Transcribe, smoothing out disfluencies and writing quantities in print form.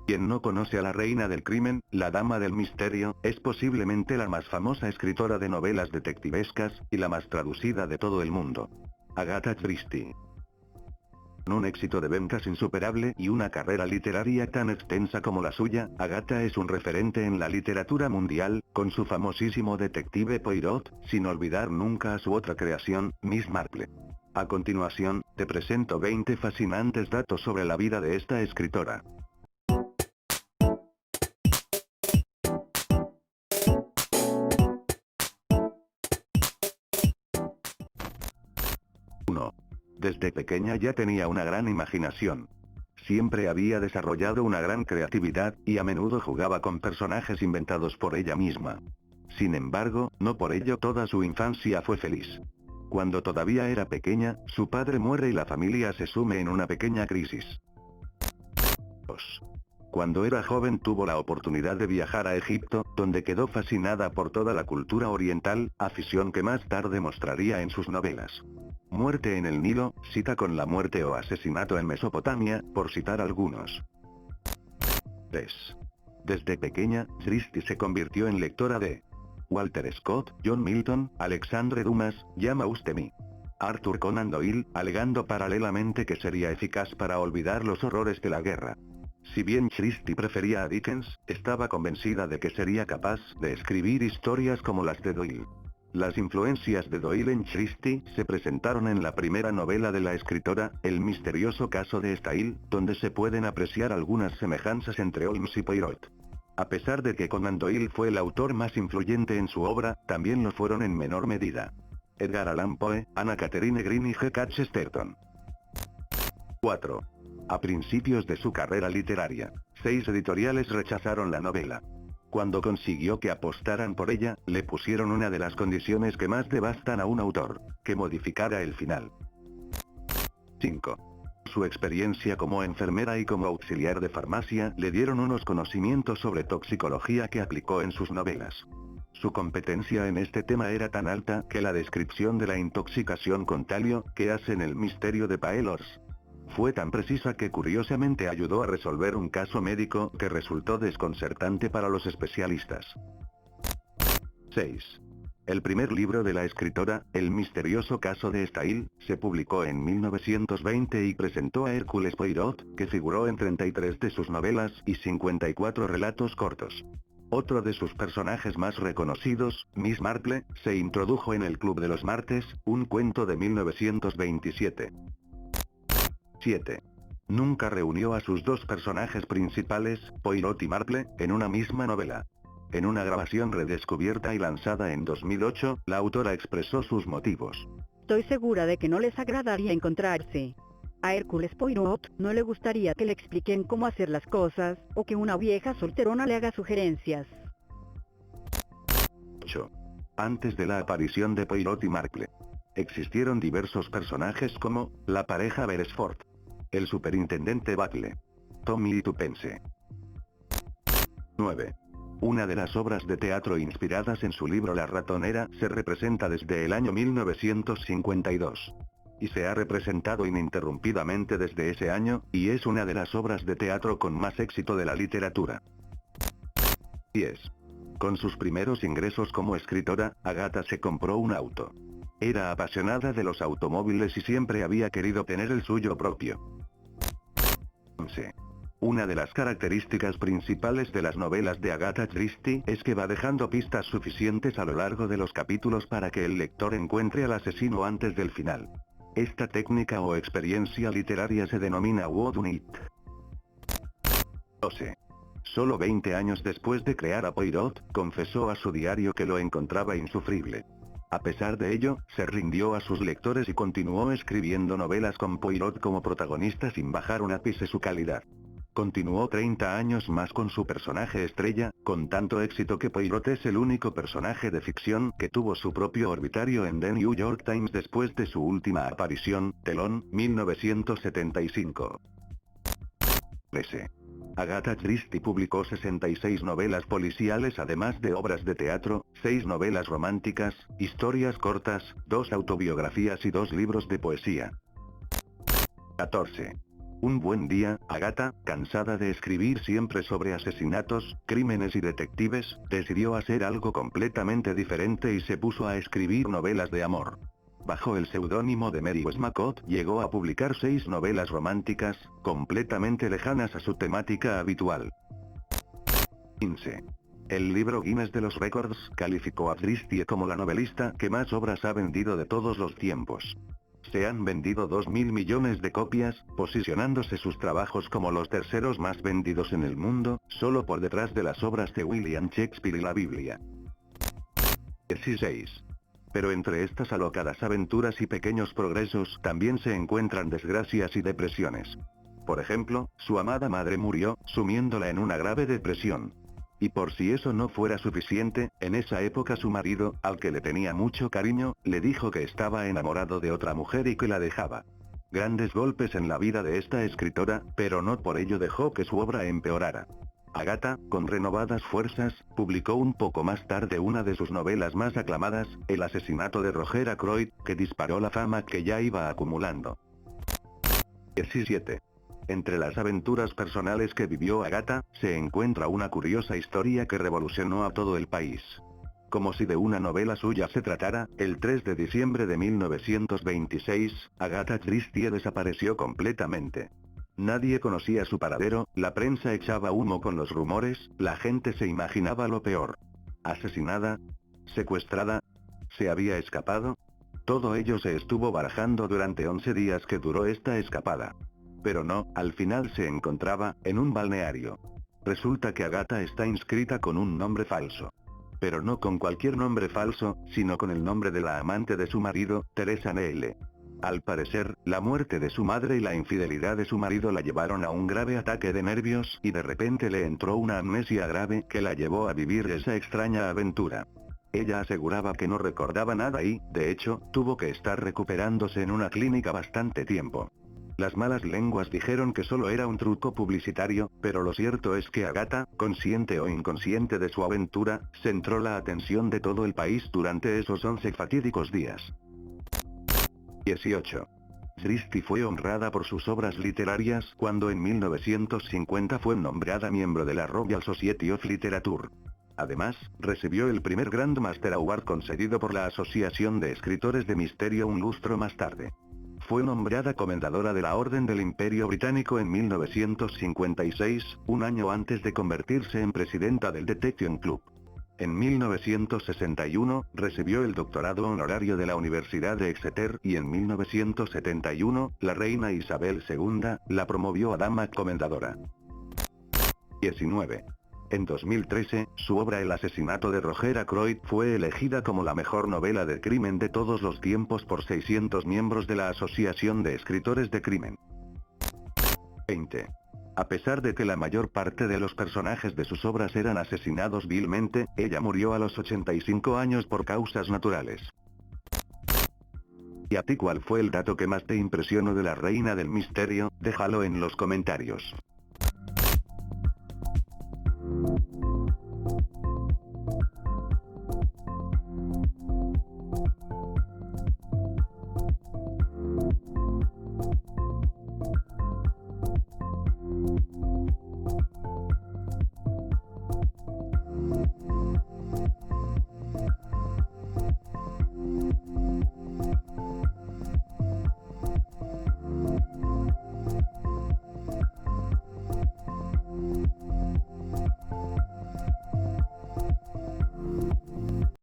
Quien no conoce a la reina del crimen, la dama del misterio, es posiblemente la más famosa escritora de novelas detectivescas, y la más traducida de todo el mundo. Agatha Christie. Con un éxito de ventas insuperable y una carrera literaria tan extensa como la suya, Agatha es un referente en la literatura mundial, con su famosísimo detective Poirot, sin olvidar nunca a su otra creación, Miss Marple. A continuación, te presento 20 fascinantes datos sobre la vida de esta escritora. Desde pequeña ya tenía una gran imaginación. Siempre había desarrollado una gran creatividad, y a menudo jugaba con personajes inventados por ella misma. Sin embargo, no por ello toda su infancia fue feliz. Cuando todavía era pequeña, su padre muere y la familia se sume en una pequeña crisis. 2. Cuando era joven tuvo la oportunidad de viajar a Egipto, donde quedó fascinada por toda la cultura oriental, afición que más tarde mostraría en sus novelas. Muerte en el Nilo, cita con la muerte o asesinato en Mesopotamia, por citar algunos. 3. Desde pequeña, Christie se convirtió en lectora de Walter Scott, John Milton, Alexandre Dumas, Llama usted mí. Arthur Conan Doyle, alegando paralelamente que sería eficaz para olvidar los horrores de la guerra. Si bien Christie prefería a Dickens, estaba convencida de que sería capaz de escribir historias como las de Doyle. Las influencias de Doyle en Christie se presentaron en la primera novela de la escritora, El misterioso caso de Stahl, donde se pueden apreciar algunas semejanzas entre Holmes y Poirot. A pesar de que Conan Doyle fue el autor más influyente en su obra, también lo fueron en menor medida Edgar Allan Poe, Anna Catherine Green y G.K. Chesterton. 4. A principios de su carrera literaria, 6 editoriales rechazaron la novela. Cuando consiguió que apostaran por ella, le pusieron una de las condiciones que más devastan a un autor: que modificara el final. 5. Su experiencia como enfermera y como auxiliar de farmacia le dieron unos conocimientos sobre toxicología que aplicó en sus novelas. Su competencia en este tema era tan alta que la descripción de la intoxicación con talio, que hace en El misterio de Paelors, fue tan precisa que curiosamente ayudó a resolver un caso médico que resultó desconcertante para los especialistas. 6. El primer libro de la escritora, El misterioso caso de Stahl, se publicó en 1920 y presentó a Hércules Poirot, que figuró en 33 de sus novelas y 54 relatos cortos. Otro de sus personajes más reconocidos, Miss Marple, se introdujo en El Club de los Martes, un cuento de 1927. 7. Nunca reunió a sus dos personajes principales, Poirot y Marple, en una misma novela. En una grabación redescubierta y lanzada en 2008, la autora expresó sus motivos. Estoy segura de que no les agradaría encontrarse. A Hércules Poirot no le gustaría que le expliquen cómo hacer las cosas, o que una vieja solterona le haga sugerencias. 8. Antes de la aparición de Poirot y Marple, existieron diversos personajes como, la pareja Beresford, el superintendente Buckle, Tommy y Tuppence. 9. Una de las obras de teatro inspiradas en su libro La ratonera se representa desde el año 1952. Y se ha representado ininterrumpidamente desde ese año, y es una de las obras de teatro con más éxito de la literatura. 10. Con sus primeros ingresos como escritora, Agatha se compró un auto. Era apasionada de los automóviles y siempre había querido tener el suyo propio. 11. Una de las características principales de las novelas de Agatha Christie es que va dejando pistas suficientes a lo largo de los capítulos para que el lector encuentre al asesino antes del final. Esta técnica o experiencia literaria se denomina whodunit. 12. Solo 20 años después de crear a Poirot, confesó a su diario que lo encontraba insufrible. A pesar de ello, se rindió a sus lectores y continuó escribiendo novelas con Poirot como protagonista sin bajar un ápice su calidad. Continuó 30 años más con su personaje estrella, con tanto éxito que Poirot es el único personaje de ficción que tuvo su propio orbitario en The New York Times después de su última aparición, Telón, 1975. S. Agatha Christie publicó 66 novelas policiales además de obras de teatro, 6 novelas románticas, historias cortas, 2 autobiografías y 2 libros de poesía. 14. Un buen día, Agatha, cansada de escribir siempre sobre asesinatos, crímenes y detectives, decidió hacer algo completamente diferente y se puso a escribir novelas de amor. Bajo el seudónimo de Mary Westmacott, llegó a publicar 6 novelas románticas, completamente lejanas a su temática habitual. 15. El libro Guinness de los Récords calificó a Christie como la novelista que más obras ha vendido de todos los tiempos. Se han vendido 2.000 millones de copias, posicionándose sus trabajos como los terceros más vendidos en el mundo, solo por detrás de las obras de William Shakespeare y la Biblia. 16. Pero entre estas alocadas aventuras y pequeños progresos también se encuentran desgracias y depresiones. Por ejemplo, su amada madre murió, sumiéndola en una grave depresión. Y por si eso no fuera suficiente, en esa época su marido, al que le tenía mucho cariño, le dijo que estaba enamorado de otra mujer y que la dejaba. Grandes golpes en la vida de esta escritora, pero no por ello dejó que su obra empeorara. Agatha, con renovadas fuerzas, publicó un poco más tarde una de sus novelas más aclamadas, El asesinato de Roger Ackroyd, que disparó la fama que ya iba acumulando. 17. Entre las aventuras personales que vivió Agatha, se encuentra una curiosa historia que revolucionó a todo el país. Como si de una novela suya se tratara, el 3 de diciembre de 1926, Agatha Christie desapareció completamente. Nadie conocía su paradero, la prensa echaba humo con los rumores, la gente se imaginaba lo peor. ¿Asesinada? ¿Secuestrada? ¿Se había escapado? Todo ello se estuvo barajando durante 11 días que duró esta escapada. Pero no, al final se encontraba, en un balneario. Resulta que Agatha está inscrita con un nombre falso. Pero no con cualquier nombre falso, sino con el nombre de la amante de su marido, Teresa Neale. Al parecer, la muerte de su madre y la infidelidad de su marido la llevaron a un grave ataque de nervios y de repente le entró una amnesia grave que la llevó a vivir esa extraña aventura. Ella aseguraba que no recordaba nada y, de hecho, tuvo que estar recuperándose en una clínica bastante tiempo. Las malas lenguas dijeron que solo era un truco publicitario, pero lo cierto es que Agatha, consciente o inconsciente de su aventura, centró la atención de todo el país durante esos 11 fatídicos días. 18. Christie fue honrada por sus obras literarias cuando en 1950 fue nombrada miembro de la Royal Society of Literature. Además, recibió el primer Grand Master Award concedido por la Asociación de Escritores de Misterio un lustro más tarde. Fue nombrada Comendadora de la Orden del Imperio Británico en 1956, un año antes de convertirse en presidenta del Detection Club. En 1961, recibió el doctorado honorario de la Universidad de Exeter y en 1971, la reina Isabel II, la promovió a dama comendadora. 19. En 2013, su obra El asesinato de Roger Ackroyd fue elegida como la mejor novela de crimen de todos los tiempos por 600 miembros de la Asociación de Escritores de Crimen. 20. A pesar de que la mayor parte de los personajes de sus obras eran asesinados vilmente, ella murió a los 85 años por causas naturales. ¿Y a ti cuál fue el dato que más te impresionó de la Reina del Misterio? Déjalo en los comentarios.